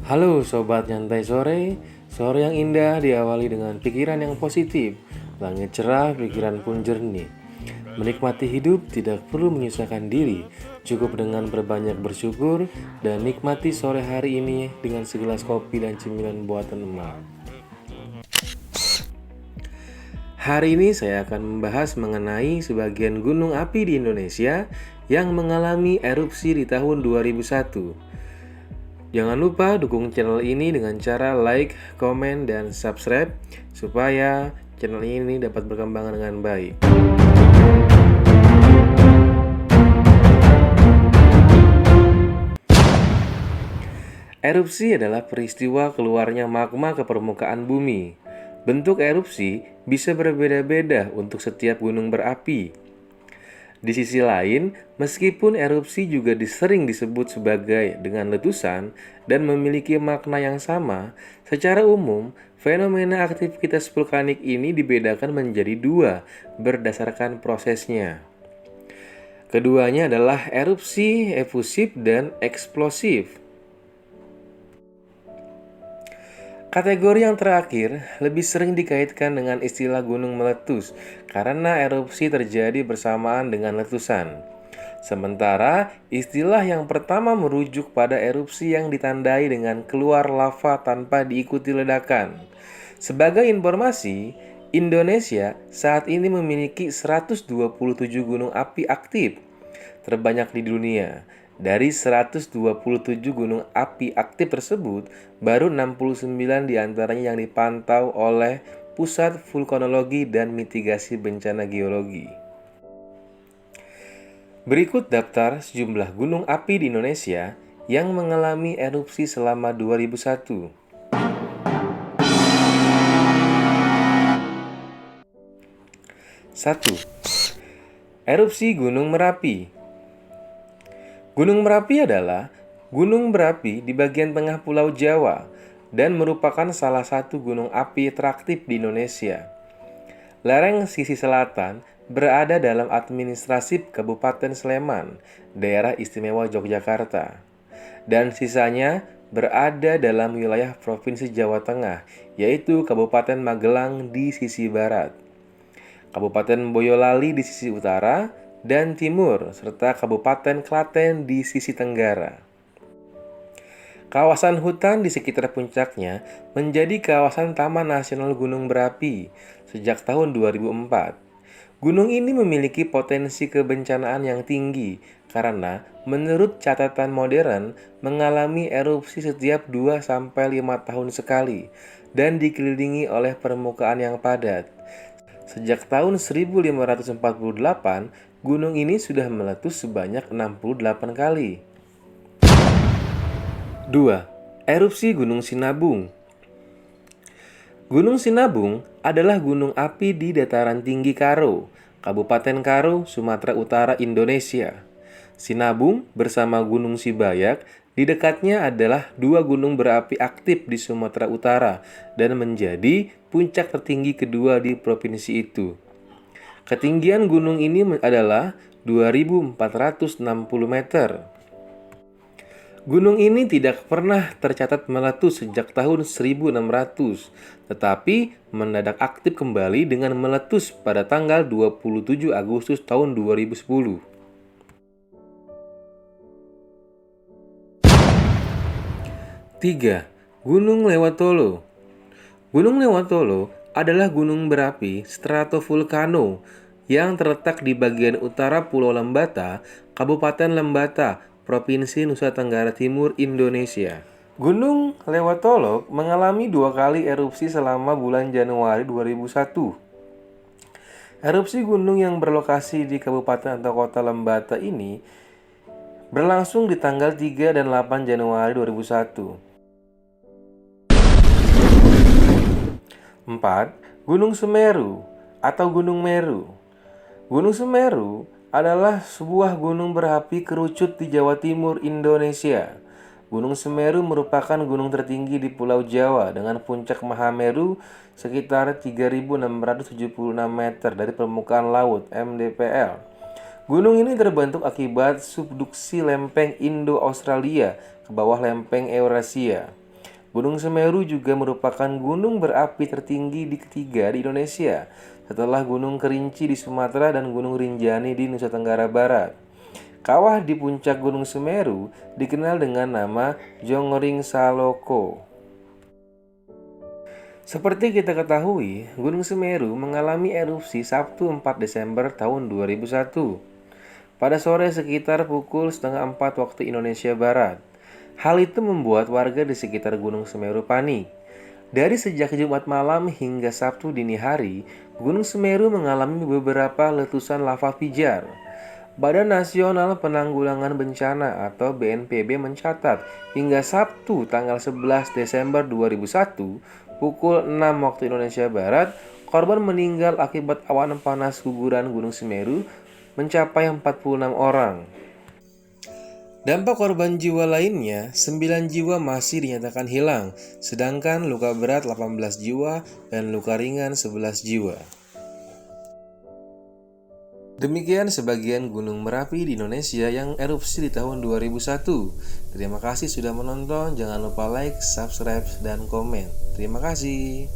Halo Sobat Nyantai Sore, sore yang indah diawali dengan pikiran yang positif. Langit cerah, pikiran pun jernih. Menikmati hidup tidak perlu menyusahkan diri, cukup dengan berbanyak bersyukur dan nikmati sore hari ini dengan segelas kopi dan cemilan buatan emak. Hari ini saya akan membahas mengenai sebagian gunung api di Indonesia yang mengalami erupsi di tahun 2001. Jangan lupa dukung channel ini dengan cara like, komen, dan subscribe supaya channel ini dapat berkembang dengan baik. Erupsi adalah peristiwa keluarnya magma ke permukaan bumi. Bentuk erupsi bisa berbeda-beda untuk setiap gunung berapi. Di sisi lain, meskipun erupsi juga sering disebut sebagai dengan letusan dan memiliki makna yang sama, secara umum, fenomena aktivitas vulkanik ini dibedakan menjadi dua berdasarkan prosesnya. Keduanya adalah erupsi efusif dan eksplosif. Kategori yang terakhir lebih sering dikaitkan dengan istilah gunung meletus karena erupsi terjadi bersamaan dengan letusan. Sementara istilah yang pertama merujuk pada erupsi yang ditandai dengan keluar lava tanpa diikuti ledakan. Sebagai informasi, Indonesia saat ini memiliki 127 gunung api aktif, terbanyak di dunia. Dari 127 gunung api aktif tersebut, baru 69 diantaranya yang dipantau oleh Pusat Vulkanologi dan Mitigasi Bencana Geologi. Berikut daftar sejumlah gunung api di Indonesia yang mengalami erupsi selama 2001. 1. Erupsi Gunung Merapi. Gunung Merapi adalah gunung berapi di bagian tengah Pulau Jawa dan merupakan salah satu gunung api teraktif di Indonesia. Lereng sisi selatan berada dalam administrasi Kabupaten Sleman, Daerah Istimewa Yogyakarta, dan sisanya berada dalam wilayah Provinsi Jawa Tengah, yaitu Kabupaten Magelang di sisi barat, Kabupaten Boyolali di sisi utara dan timur, serta Kabupaten Klaten di sisi tenggara. Kawasan hutan di sekitar puncaknya menjadi kawasan Taman Nasional Gunung Berapi sejak tahun 2004. Gunung ini memiliki potensi kebencanaan yang tinggi karena menurut catatan modern mengalami erupsi setiap 2-5 tahun sekali dan dikelilingi oleh permukaan yang padat. Sejak tahun 1548, gunung ini sudah meletus sebanyak 68 kali. 2. Erupsi Gunung Sinabung. Gunung Sinabung adalah gunung api di dataran tinggi Karo, Kabupaten Karo, Sumatera Utara, Indonesia. Sinabung bersama Gunung Sibayak di dekatnya adalah dua gunung berapi aktif di Sumatera Utara dan menjadi puncak tertinggi kedua di provinsi itu. Ketinggian gunung ini adalah 2.460 meter. Gunung ini tidak pernah tercatat meletus sejak tahun 1600, tetapi mendadak aktif kembali dengan meletus pada tanggal 27 Agustus tahun 2010. 3. Gunung Lewotolo. Gunung Lewotolo adalah gunung berapi stratovulkano yang terletak di bagian utara Pulau Lembata, Kabupaten Lembata, Provinsi Nusa Tenggara Timur, Indonesia. Gunung Lewotolo mengalami 2 kali erupsi selama bulan Januari 2001. Erupsi gunung yang berlokasi di Kabupaten atau Kota Lembata ini berlangsung di tanggal 3 dan 8 Januari 2001. 4. Gunung Semeru atau Gunung Meru. Gunung Semeru adalah sebuah gunung berapi kerucut di Jawa Timur, Indonesia. Gunung Semeru merupakan gunung tertinggi di Pulau Jawa dengan puncak Mahameru sekitar 3.676 meter dari permukaan laut (mdpl). Gunung ini terbentuk akibat subduksi lempeng Indo-Australia ke bawah lempeng Eurasia. Gunung Semeru juga merupakan gunung berapi tertinggi ketiga di Indonesia, setelah Gunung Kerinci di Sumatera dan Gunung Rinjani di Nusa Tenggara Barat. Kawah di puncak Gunung Semeru dikenal dengan nama Jongering Saloko. Seperti kita ketahui, Gunung Semeru mengalami erupsi Sabtu 4 Desember tahun 2001 pada sore sekitar pukul setengah 4 waktu Indonesia Barat. Hal itu membuat warga di sekitar Gunung Semeru panik. Dari sejak Jumat malam hingga Sabtu dini hari, Gunung Semeru mengalami beberapa letusan lava pijar. Badan Nasional Penanggulangan Bencana atau BNPB mencatat hingga Sabtu tanggal 11 Desember 2001 pukul 6 waktu Indonesia Barat, korban meninggal akibat awan panas guguran Gunung Semeru mencapai 46 orang. Dampak korban jiwa lainnya, 9 jiwa masih dinyatakan hilang, sedangkan luka berat 18 jiwa dan luka ringan 11 jiwa. Demikian sebagian gunung Merapi di Indonesia yang erupsi di tahun 2001. Terima kasih sudah menonton, jangan lupa like, subscribe, dan komen. Terima kasih.